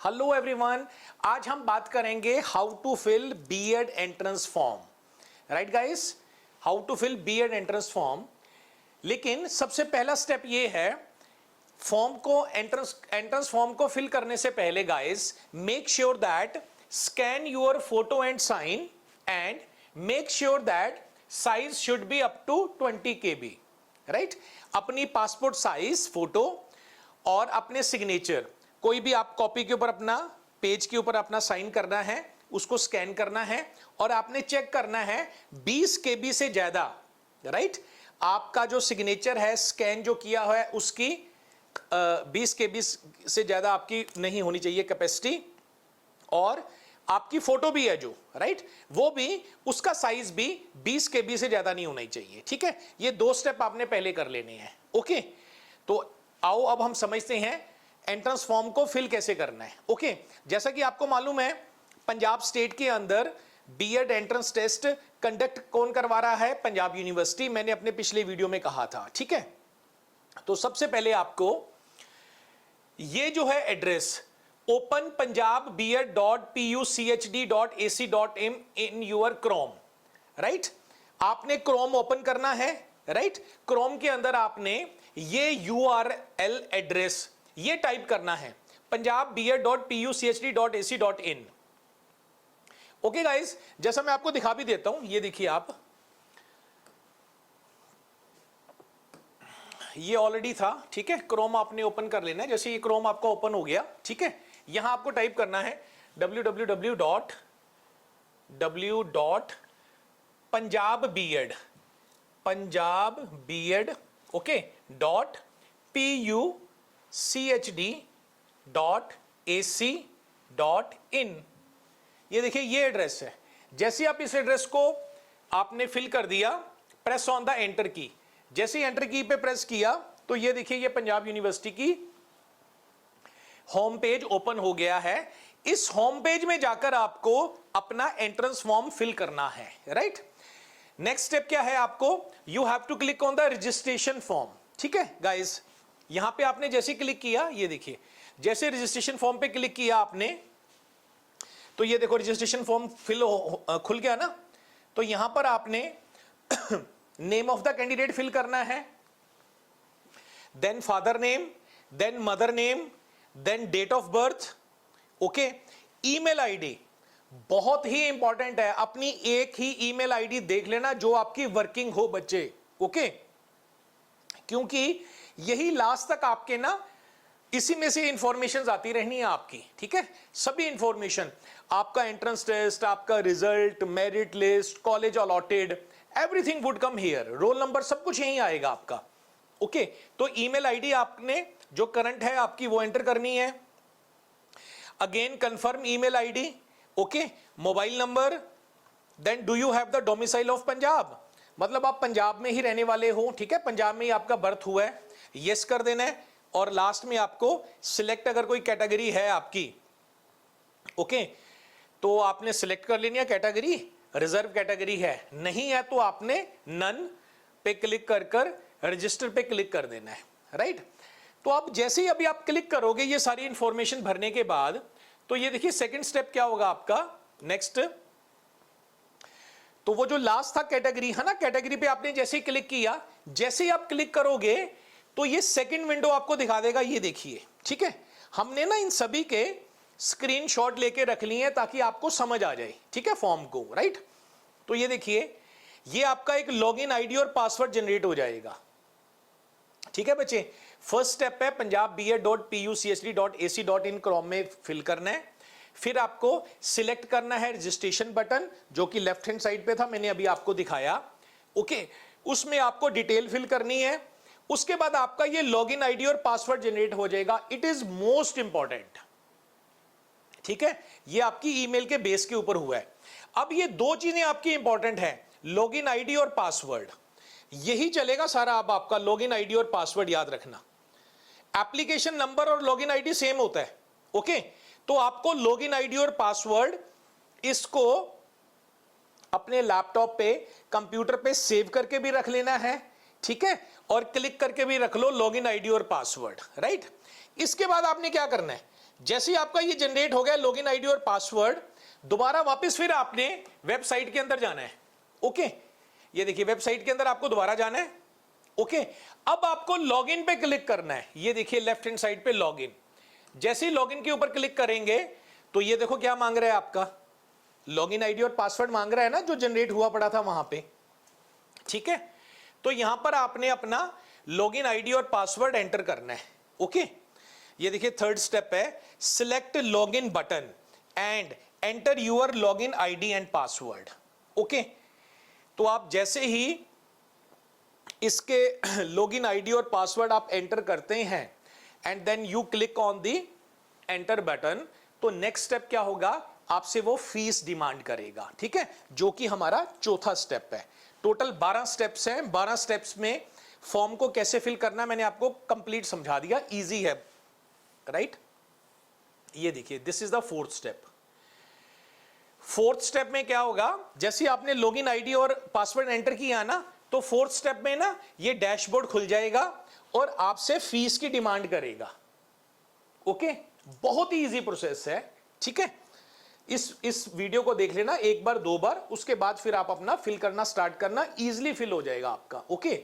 Hello everyone, आज हम बात करेंगे how to fill BEd entrance form. Right guys, how to fill BEd entrance form. लेकिन सबसे पहला स्टेप ये है, फॉर्म को एंट्रेंस फॉर्म को फिल करने से पहले guys make sure that scan your photo and sign and make sure that size should be up to 20 KB। Right, अपनी पासपोर्ट साइज फोटो और अपने सिग्नेचर, कोई भी आप कॉपी के ऊपर अपना पेज के ऊपर अपना साइन करना है, उसको स्कैन करना है और आपने चेक करना है 20 KB से ज्यादा। राइट, आपका जो सिग्नेचर है स्कैन जो किया हुआ है उसकी 20 KB से ज्यादा आपकी नहीं होनी चाहिए कैपेसिटी, और आपकी फोटो भी है जो, राइट, वो भी उसका साइज भी 20 KB से ज्यादा नहीं होना चाहिए। ठीक है, ये दो स्टेप आपने पहले कर लेने हैं। ओके, तो आओ अब हम समझते हैं एंट्रेंस फॉर्म को फिल कैसे करना है। ओके, जैसा कि आपको मालूम है पंजाब स्टेट के अंदर बीएड एंट्रेंस टेस्ट कंडक्ट कौन करवा रहा है? पंजाब यूनिवर्सिटी। मैंने अपने पिछले वीडियो में कहा था। ठीक है, तो सबसे पहले आपको ये जो है address openpunjab.bed.puchd.ac.in in your Chrome, right, आपने क्रोम ओपन करना है। राइट, क्रोम के अंदर आपने ये URL एड्रेस ये टाइप करना है, punjab.bed.puchd.ac.in। ओके गाइस, जैसा मैं आपको दिखा भी देता हूं, ये देखिए आप, ये ऑलरेडी था। ठीक है, क्रोम आपने ओपन कर लेना है। जैसे ये क्रोम आपका ओपन हो गया, ठीक है, यहां आपको टाइप करना है www.punjabbed ओके .puchd.ac.in। ये देखिए ये एड्रेस है। जैसे आप इस एड्रेस को आपने फिल कर दिया, प्रेस ऑन द एंटर की। जैसे ही एंटर की पे प्रेस किया तो ये देखिए ये पंजाब यूनिवर्सिटी की होम पेज ओपन हो गया है। इस होम पेज में जाकर आपको अपना एंट्रेंस फॉर्म फिल करना है। राइट, नेक्स्ट स्टेप क्या है? आपको you have to click on the registration form. ठीक है गाइस, यहां पे आपने जैसे क्लिक किया, ये देखिए जैसे रजिस्ट्रेशन फॉर्म पे क्लिक किया आपने, तो ये देखो रजिस्ट्रेशन फॉर्म फिल खुल गया ना। तो यहां पर आपने name of the candidate fill करना है, then father name, then mother name, then date of birth. Okay, email ID बहुत ही इंपॉर्टेंट है। अपनी एक ही ईमेल आईडी देख लेना जो आपकी वर्किंग हो बच्चे। ओके, क्योंकि यही लास्ट तक आपके ना इसी में से इंफॉर्मेशन आती रहनी है आपकी। ठीक है, सभी इंफॉर्मेशन, आपका एंट्रेंस टेस्ट, आपका result, merit list, college allotted, everything would come here. Roll number सब कुछ यहीं आएगा आपका। ओके, तो ईमेल आईडी आपने जो करंट है आपकी वो एंटर करनी है। Again confirm email ID. Okay, mobile number, then do you have the domicile of Punjab, मतलब आप पंजाब में ही रहने वाले हो। ठीक है, पंजाब में ही आपका बर्थ हुआ है, यस कर देना है। और लास्ट में आपको सिलेक्ट, अगर कोई कैटेगरी है आपकी, ओके, तो आपने सिलेक्ट कर लेनी है कैटेगरी। रिजर्व कैटेगरी है, नहीं है तो आपने नन पे क्लिक कर रजिस्टर पे क्लिक कर देना है। राइट, तो आप जैसे ही अभी आप क्लिक करोगे ये सारी इंफॉर्मेशन भरने के बाद, तो ये देखिए सेकंड स्टेप क्या होगा आपका नेक्स्ट। तो वो जो लास्ट था कैटेगरी है ना, कैटेगरी पे आपने जैसे ही क्लिक किया, जैसे ही आप क्लिक करोगे तो ये सेकंड विंडो आपको दिखा देगा। ये देखिए, ठीक है, हमने ना इन सभी के स्क्रीनशॉट लेके रख लिए हैं ताकि आपको समझ आ जाए। ठीक है, फॉर्म को। राइट, तो ये देखिए ये आपका एक लॉगिन आईडी और पासवर्ड जनरेट हो जाएगा। ठीक है बच्चे, फर्स्ट स्टेप है punjab.bed.puchd.ac.in क्रोम में फिल करना है। फिर आपको सिलेक्ट करना है रजिस्ट्रेशन बटन जो कि लेफ्ट हैंड साइड पे था, मैंने अभी आपको दिखाया। ओके, उसमें आपको डिटेल फिल करनी है। उसके बाद आपका ये लॉगिन आईडी और पासवर्ड जनरेट हो जाएगा। It is most important. ठीक है, ये आपकी ईमेल के बेस के ऊपर हुआ है। अब ये दो चीजें आपकी इंपॉर्टेंट है, लॉगिन आईडी और पासवर्ड। यही चलेगा सारा। अब आपका लॉगिन आईडी और पासवर्ड याद रखना। एप्लीकेशन नंबर और लॉगिन आईडी सेम होता है। ओके, तो आपको लॉगिन आईडी और पासवर्ड इसको अपने लैपटॉप पे, कंप्यूटर पे सेव करके भी रख लेना है। ठीक है, और क्लिक करके भी रख लो लॉगिन आईडी और पासवर्ड। राइट, इसके बाद आपने क्या करना है, जैसे ही आपका ये जनरेट हो गया लॉगिन आईडी और पासवर्ड, दोबारा वापस फिर आपने वेबसाइट के अंदर जाना है। ओके, ये देखिए वेबसाइट के अंदर आपको दोबारा जाना है। ओके, अब आपको लॉगिन पे क्लिक करना है। ये देखिए लेफ्ट हैंड साइड पे लॉगिन, जैसे ही लॉगिन के ऊपर क्लिक करेंगे तो ये देखो क्या मांग रहा है, आपका लॉगिन आईडी और पासवर्ड मांग रहा है ना, जो जनरेट हुआ पड़ा था वहां पे। ठीक है, तो यहां पर आपने अपना लॉगिन आईडी और पासवर्ड एंटर करना है। ओके, ये देखिए थर्ड स्टेप है, select login button and enter your login ID and password. Okay, तो आप जैसे ही इसके लॉगिन आईडी और पासवर्ड आप एंटर करते हैं and then you click on the enter button, तो नेक्स्ट स्टेप क्या होगा, आपसे वो फीस डिमांड करेगा। ठीक है, जो कि हमारा चौथा स्टेप है। टोटल 12 स्टेप्स हैं। 12 स्टेप्स में फॉर्म को कैसे फिल करना मैंने आपको कंप्लीट समझा दिया, इजी है, राइट। ये देखिए this is the fourth step. Fourth step में क्या होगा, जैसे आपने लॉगिन आईडी और पासवर्ड एंटर किया ना, तो फोर्थ स्टेप में ना ये डैशबोर्ड खुल जाएगा और आपसे फीस की डिमांड करेगा। ओके, बहुत ही इजी प्रोसेस है। ठीक है, इस वीडियो को देख लेना एक बार 2 बार, उसके बाद फिर आप अपना फिल करना स्टार्ट करना, इजीली फिल हो जाएगा आपका। ओके,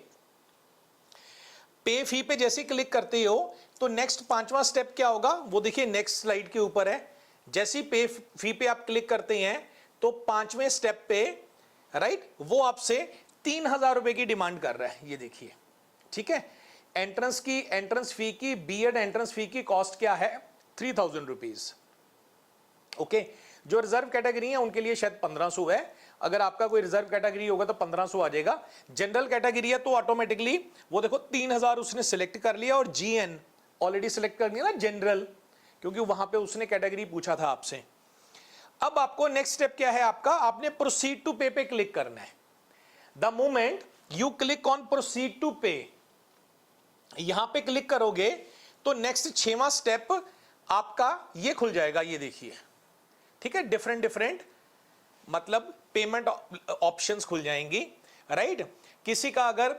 पे फी पे जैसे क्लिक करते हो तो नेक्स्ट 5वां स्टेप क्या होगा, वो देखिए नेक्स्ट स्लाइड के ऊपर है। जैसे पे फी पे आप क्लिक करते हैं तो 5वें स्टेप पे, राइट, वो आपसे 3000 रुपए की डिमांड कर रहा है। ये देखिए, ठीक है, एंट्रेंस फी की, बीएड एंट्रेंस फी की कॉस्ट क्या है, 3000 रुपीज। ओके, जो रिजर्व कैटेगरी है उनके लिए शायद 1500 है। अगर आपका कोई रिजर्व कैटेगरी होगा तो 1500 आ जाएगा। जनरल कैटेगरी है तो ऑटोमेटिकली वो देखो 3000 उसने सिलेक्ट कर लिया, और जीएन ऑलरेडी सिलेक्ट कर लिया ना जनरल, क्योंकि वहां पे उसने कैटेगरी पूछा था आपसे। अब आपको नेक्स्ट स्टेप क्या है आपका, आपने प्रोसीड टू पे पे क्लिक करना है। The moment you click on proceed to pay, यहां पे क्लिक करोगे तो नेक्स्ट 6वां स्टेप आपका ये खुल जाएगा। ये देखिए, ठीक है, डिफरेंट मतलब पेमेंट ऑप्शंस खुल जाएंगी, राइट। किसी का अगर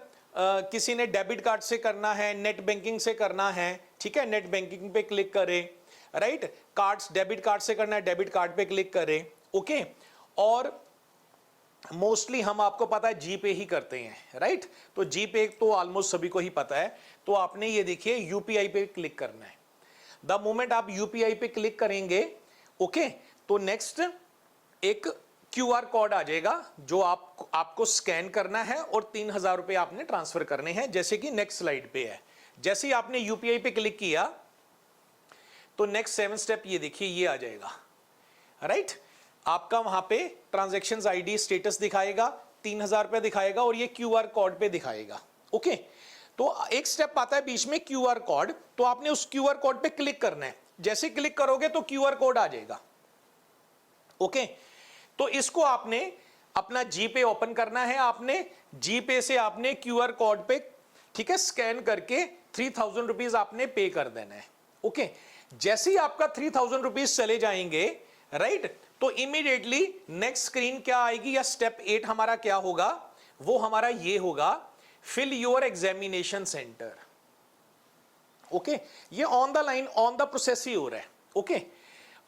किसी ने डेबिट कार्ड से करना है, नेट बैंकिंग से करना है, ठीक है, नेट बैंकिंग पे क्लिक करें, राइट। कार्ड्स, डेबिट कार्ड से करना है, डेबिट कार्ड पे क्लिक करें। ओके, और मोस्टली हम, आपको पता है, जी पे ही करते हैं, राइट। तो जी पे तो ऑलमोस्ट सभी को ही पता है। तो आपने ये देखिए यूपीआई पे क्लिक करना है। द मोमेंट आप यूपीआई पे क्लिक करेंगे, ओके, तो नेक्स्ट एक क्यूआर कोड आ जाएगा जो आपको स्कैन करना है और 3000 रुपए आपने ट्रांसफर करने हैं, जैसे कि नेक्स्ट स्लाइड पे है। जैसे ही आपने यूपीआई पे क्लिक किया तो नेक्स्ट 7 स्टेप ये देखिए ये आ जाएगा, राइट। आपका वहां पे ट्रांजैक्शंस आईडी स्टेटस दिखाएगा, 3000 रुपए दिखाएगा और ये क्यूआर कोड पे दिखाएगा। ओके, तो एक स्टेप आता है बीच में क्यूआर कोड, तो आपने उस क्यूआर कोड पे क्लिक करना है। जैसे क्लिक करोगे तो क्यूआर कोड आ जाएगा। ओके, तो इसको आपने अपना जीपे ओपन करना है। आपने जीपे से आपने क्यूआर कोड पे, ठीक है, स्कैन करके 3000 रुपीज आपने पे कर देना है। ओके, जैसे ही आपका 3000 रुपीज चले जाएंगे, राइट, तो इमीडिएटली नेक्स्ट स्क्रीन क्या आएगी, या स्टेप 8 हमारा क्या होगा, वो हमारा ये होगा, fill your examination centre. Okay, ये on the line, on the process ही हो रहा है। ओके,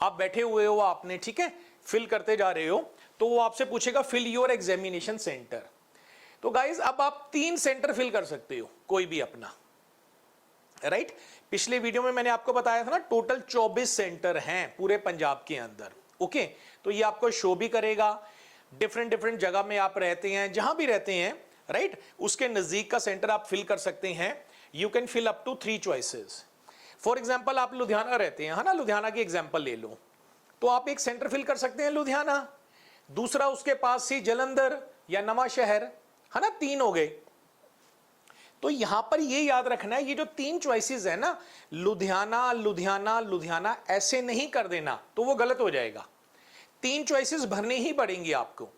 आप बैठे हुए हो, आपने, ठीक है, फिल करते जा रहे हो, तो वो आपसे पूछेगा फिल योर एग्जामिनेशन सेंटर। तो गाइज अब आप 3 सेंटर फिल कर सकते हो, कोई भी अपना, राइट। पिछले वीडियो में मैंने आपको बताया था ना, टोटल 24 सेंटर हैं पूरे पंजाब के अंदर। ओके, तो ये आपको शो भी करेगा, डिफरेंट जगह में आप रहते हैं, जहां भी रहते हैं, राइट, उसके नजदीक का सेंटर आप फिल कर सकते हैं। You can fill up to 3 choices. For example आप लुधियाना रहते हैं, है ना, लुधियाना की एग्जाम्पल ले लो, तो आप एक सेंटर फिल कर सकते हैं लुधियाना, दूसरा उसके पास ही जलंधर या नवा शहर, है ना, 3 हो गए। तो यहां पर ये याद रखना है, ये जो 3 चॉइसेस है ना, लुधियाना लुधियाना लुधियाना, ऐसे नहीं कर देना, तो वो गलत हो जाएगा। 3 चॉइसेस भरने ही पड़ेंगी आपको।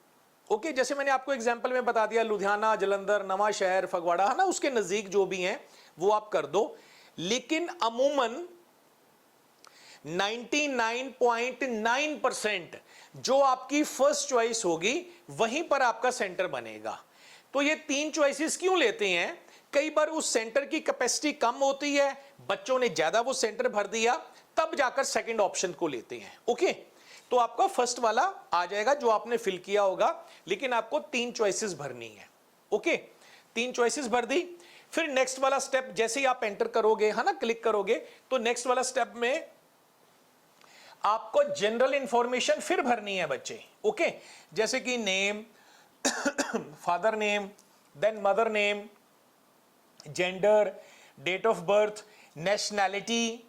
ओके, जैसे मैंने आपको एग्जांपल में बता दिया, लुधियाना, जलंधर, नवा शहर, फगवाड़ा, है ना, उसके नजदीक जो भी हैं वो आप कर दो। लेकिन अमूमन 99.9% जो आपकी फर्स्ट चॉइस होगी वहीं पर आपका सेंटर बनेगा। तो ये 3 चॉइसेस क्यों लेते हैं, कई बार उस सेंटर की कैपेसिटी कम होती है, बच्चों ने ज्यादा वो सेंटर भर दिया, तब जाकर सेकंड ऑप्शन को लेते हैं। ओके, तो आपका फर्स्ट वाला आ जाएगा जो आपने फिल किया होगा, लेकिन आपको 3 चॉइसेस भरनी है। ओके, 3 चॉइसेस भर दी। फिर नेक्स्ट वाला स्टेप जैसे ही आप एंटर करोगे, है ना, क्लिक करोगे, तो नेक्स्ट वाला स्टेप में आपको जनरल इंफॉर्मेशन फिर भरनी है बच्चे। ओके, जैसे कि name, father name, then mother name, gender, date of birth, nationality,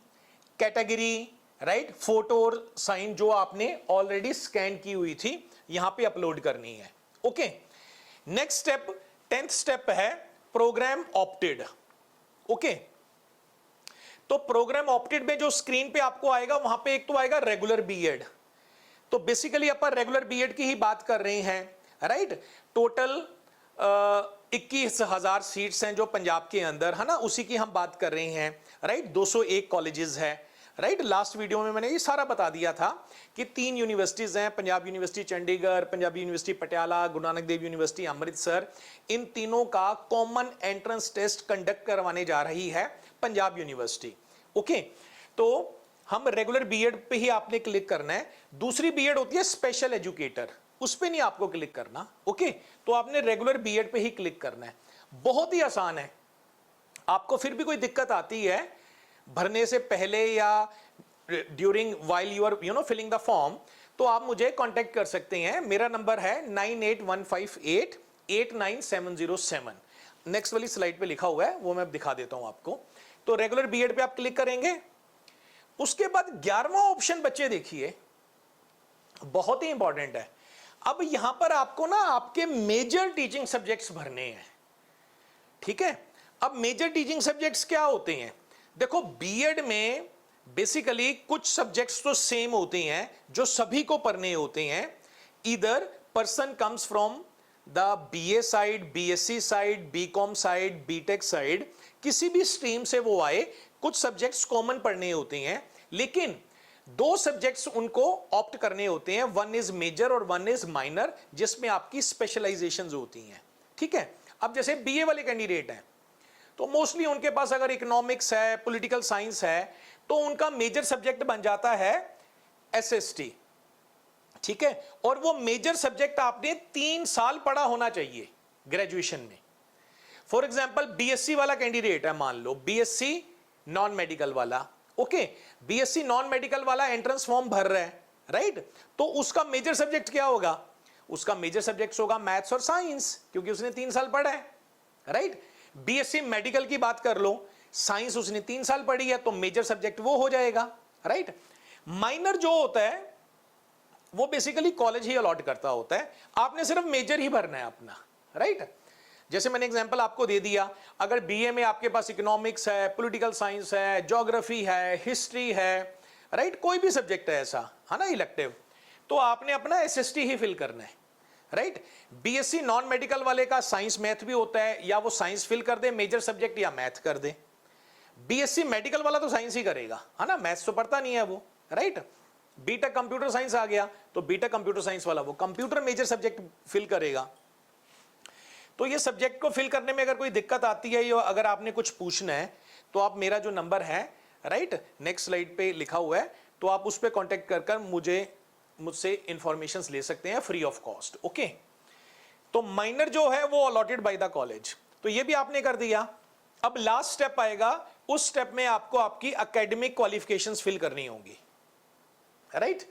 category, right, photo और साइन जो आपने ऑलरेडी स्कैन की हुई थी यहां पे अपलोड करनी है। Okay, next step 10th step है प्रोग्राम ऑप्टेड। ओके, तो प्रोग्राम ऑप्टेड में जो स्क्रीन पे आपको आएगा वहां पे एक तो आएगा रेगुलर बीएड। तो बेसिकली अपन रेगुलर बीएड की ही बात कर रहे हैं, राइट। टोटल 21,000 सीट्स हैं जो पंजाब के अंदर, है ना, उसी की हम बात कर रहे हैं, राइट। 201 कॉलेजेस है, राइट। लास्ट वीडियो में मैंने ये सारा बता दिया था कि 3 यूनिवर्सिटीज हैं, Punjab university Chandigarh, Punjab university Patiala, Guru Nanak Dev university Amritsar. इन तीनों का कॉमन एंट्रेंस टेस्ट कंडक्ट करवाने जा रही है पंजाब यूनिवर्सिटी। ओके, तो हम रेगुलर बीएड पे ही आपने क्लिक करना है। दूसरी बीएड होती है स्पेशल एजुकेटर, उस पे नहीं आपको क्लिक करना। ओके, तो आपने रेगुलर बीएड पे ही क्लिक करना है। बहुत ही आसान है। आपको फिर भी कोई दिक्कत आती है भरने से पहले या during while you are filling the form, तो आप मुझे कांटेक्ट कर सकते हैं। मेरा नंबर है 9815889707। नेक्स्ट वाली स्लाइड पे लिखा हुआ है, वो मैं दिखा देता हूं आपको। तो रेगुलर बीएड पे आप क्लिक करेंगे। उसके बाद 11वां ऑप्शन बच्चे देखिए, बहुत ही इंपॉर्टेंट है। अब यहां पर आपको ना आपके मेजर टीचिंग सब्जेक्ट्स भरने हैं, ठीक है। अब मेजर टीचिंग सब्जेक्ट्स क्या होते हैं? देखो, बीएड में बेसिकली कुछ सब्जेक्ट्स तो सेम होते हैं जो सभी को पढ़ने होते हैं। इधर person comes from the BA side, BSc side, BCom side, BTech side, किसी भी स्ट्रीम से वो आए, कुछ सब्जेक्ट्स कॉमन पढ़ने होते हैं, लेकिन 2 सब्जेक्ट्स उनको ऑप्ट करने होते हैं। वन इज मेजर और वन इज माइनर, जिसमें आपकी स्पेशलाइजेशंस होती हैं, ठीक है। अब जैसे बीए वाले कैंडिडेट हैं तो मोस्टली उनके पास अगर इकोनॉमिक्स है, पॉलिटिकल साइंस है, तो उनका मेजर सब्जेक्ट बन जाता है एसएसटी, ठीक है। और वो मेजर सब्जेक्ट आपने 3 साल पढ़ा होना चाहिए ग्रेजुएशन में। फॉर एग्जांपल बीएससी वाला कैंडिडेट है, मान लो बीएससी नॉन मेडिकल वाला, ओके, बीएससी नॉन मेडिकल वाला एंट्रेंस फॉर्म भर रहा है, राइट। तो उसका मेजर सब्जेक्ट क्या होगा? उसका मेजर सब्जेक्ट होगा मैथ्स और साइंस, क्योंकि उसने 3 साल पढ़ा है, राइट। बीएससी मेडिकल की बात कर लो, साइंस उसने 3 साल पढ़ी है, तो मेजर सब्जेक्ट वो हो जाएगा, राइट। माइनर जो होता है वो बेसिकली कॉलेज ही अलॉट करता होता है, आपने सिर्फ मेजर ही भरना है अपना, राइट। जैसे मैंने एग्जांपल आपको दे दिया, अगर बीए में आपके पास इकोनॉमिक्स है, पॉलिटिकल साइंस है, ज्योग्राफी है, हिस्ट्री है, राइट, कोई भी सब्जेक्ट है ऐसा, है ना, इलेक्टिव, तो आपने अपना एसएसटी ही फिल करना है, राइट। बीएससी नॉन मेडिकल वाले का साइंस मैथ भी होता है, या वो साइंस फिल कर दे मेजर सब्जेक्ट या मैथ कर दे। बीएससी मेडिकल वाला तो साइंस ही करेगा, है ना, मैथ्स तो पढ़ता नहीं है वो, राइट। बीटेक कंप्यूटर साइंस आ गया तो बीटेक कंप्यूटर साइंस वाला वो कंप्यूटर मेजर सब्जेक्ट फिल करेगा। तो ये सब्जेक्ट को फिल करने में अगर कोई दिक्कत आती है या अगर आपने कुछ पूछना है, तो आप मेरा जो नंबर है, राइट, नेक्स्ट स्लाइड पे लिखा हुआ है, तो आप उस पर कॉन्टेक्ट कर मुझसे इंफॉर्मेशन ले सकते हैं फ्री ऑफ कॉस्ट। ओके, तो माइनर जो है वो अलॉटेड बाय द कॉलेज, तो ये भी आपने कर दिया। अब लास्ट स्टेप आएगा, उस स्टेप में आपको आपकी एकेडमिक क्वालिफिकेशंस फिल करनी होंगी, right.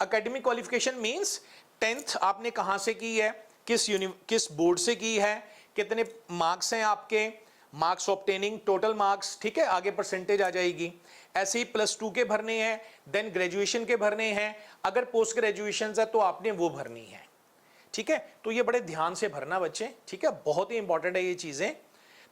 Academic qualification means 10th आपने कहां से की है, किस बोर्ड से की है, कितने मार्क्स हैं आपके, मार्क्स ऑब्टेनिंग, टोटल मार्क्स, ठीक है, आगे परसेंटेज आ जाएगी। ऐसे ही +2 के भरने हैं, देन ग्रेजुएशन के भरने हैं, अगर पोस्ट ग्रेजुएशन है तो आपने वो भरनी है, ठीक है। तो ये बड़े ध्यान से भरना बच्चे, ठीक है, बहुत ही इंपॉर्टेंट है ये चीजें।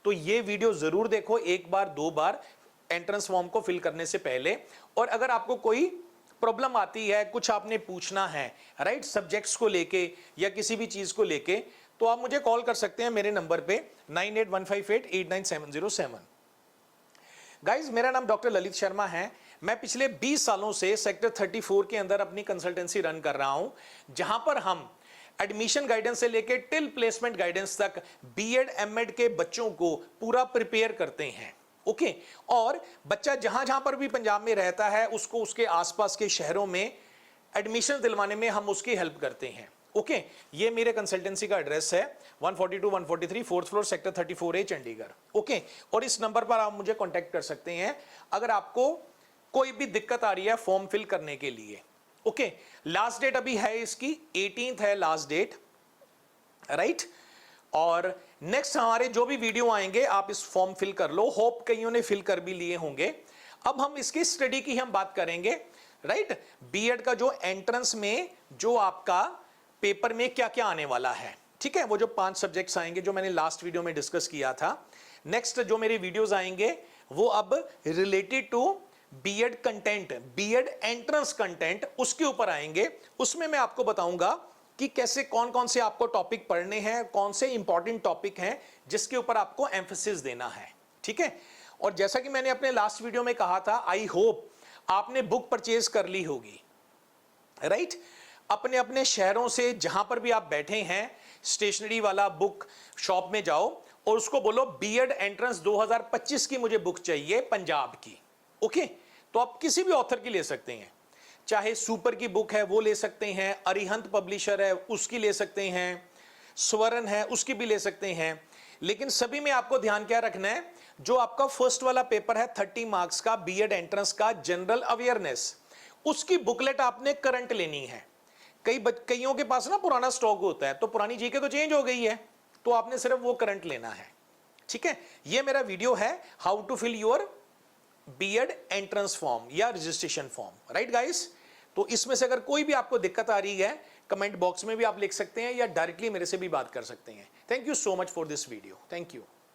तो ये वीडियो जरूर देखो, 1 बार 2 बार एंट्रेंस फॉर्म को फिल करने से पहले। और अगर आपको कोई प्रॉब्लम आती है, कुछ आपने पूछना है, राइट, सब्जेक्ट्स को लेके या किसी भी चीज को लेके, तो आप मुझे कॉल कर सकते हैं मेरे नंबर पे 9815889707। गाइज, मेरा नाम डॉक्टर ललित शर्मा है। मैं पिछले 20 सालों से सेक्टर 34 के अंदर अपनी कंसल्टेंसी रन कर रहा हूं, जहां पर हम एडमिशन गाइडेंस से लेके टिल प्लेसमेंट गाइडेंस तक बीएड एमएड के बच्चों को पूरा प्रिपेयर करते हैं। ओके। और बच्चा जहां जहां पर भी पंजाब में रहता है उसको उसके आसपास के शहरों में एडमिशन दिलवाने में हम उसकी हेल्प करते हैं। ओके, ये मेरे कंसल्टेंसी का एड्रेस है 142 143 4th floor sector 34A Chandigarh. Okay, और इस नंबर पर आप मुझे कांटेक्ट कर सकते हैं अगर आपको कोई भी दिक्कत आ रही है फॉर्म फिल करने के लिए। ओके, लास्ट डेट अभी है इसकी 18th है लास्ट डेट, राइट। और नेक्स्ट हमारे जो भी वीडियो आएंगे आप इस फॉर्म फिल कर लो, होप कईयों ने फिल कर भी लिए होंगे। अब हम इसकी स्टडी की हम बात करेंगे, राइट। बीएड का जो एंट्रेंस में जो आपका पेपर में क्या क्या आने वाला है, ठीक है, वो जो 5 सब्जेक्ट्स आएंगे जो मैंने लास्ट वीडियो में डिस्कस किया था। नेक्स्ट जो मेरे वीडियोस आएंगे वो अब related to BEd content, BEd entrance content, उसके ऊपर आएंगे। उसमें मैं आपको बताऊंगा कि कैसे कौन कौन से आपको टॉपिक पढ़ने हैं, कौन से इंपॉर्टेंट टॉपिक हैं जिसके ऊपर आपको एम्फेसिस देना है, ठीक है। और जैसा कि मैंने अपने लास्ट वीडियो में कहा था, आई होप आपने बुक परचेज कर ली होगी, राइट। अपने अपने शहरों से जहां पर भी आप बैठे हैं स्टेशनरी वाला बुक शॉप में जाओ और उसको बोलो बीएड एंट्रेंस 2025 की मुझे बुक चाहिए पंजाब की। ओके, तो आप किसी भी ऑथर की ले सकते हैं, चाहे सुपर की बुक है वो ले सकते हैं, अरिहंत पब्लिशर है उसकी ले सकते हैं, स्वरण है उसकी भी ले सकते हैं। लेकिन सभी में आपको ध्यान क्या रखना है, जो आपका फर्स्ट वाला पेपर है 30 मार्क्स का बीएड एंट्रेंस का जनरल अवेयरनेस, उसकी बुकलेट आपने करंट लेनी है। कईयों के पास ना पुराना स्टॉक होता है, तो पुरानी जीके तो चेंज हो गई है, तो आपने सिर्फ वो करंट लेना है, ठीक है। ये मेरा वीडियो है how to fill your BEd entrance form या रजिस्ट्रेशन फॉर्म, राइट गाइस। तो इसमें से अगर कोई भी आपको दिक्कत आ रही है कमेंट बॉक्स में भी आप लिख सकते हैं या डायरेक्टली मेरे से भी बात कर सकते हैं। Thank you so much for this video, thank you.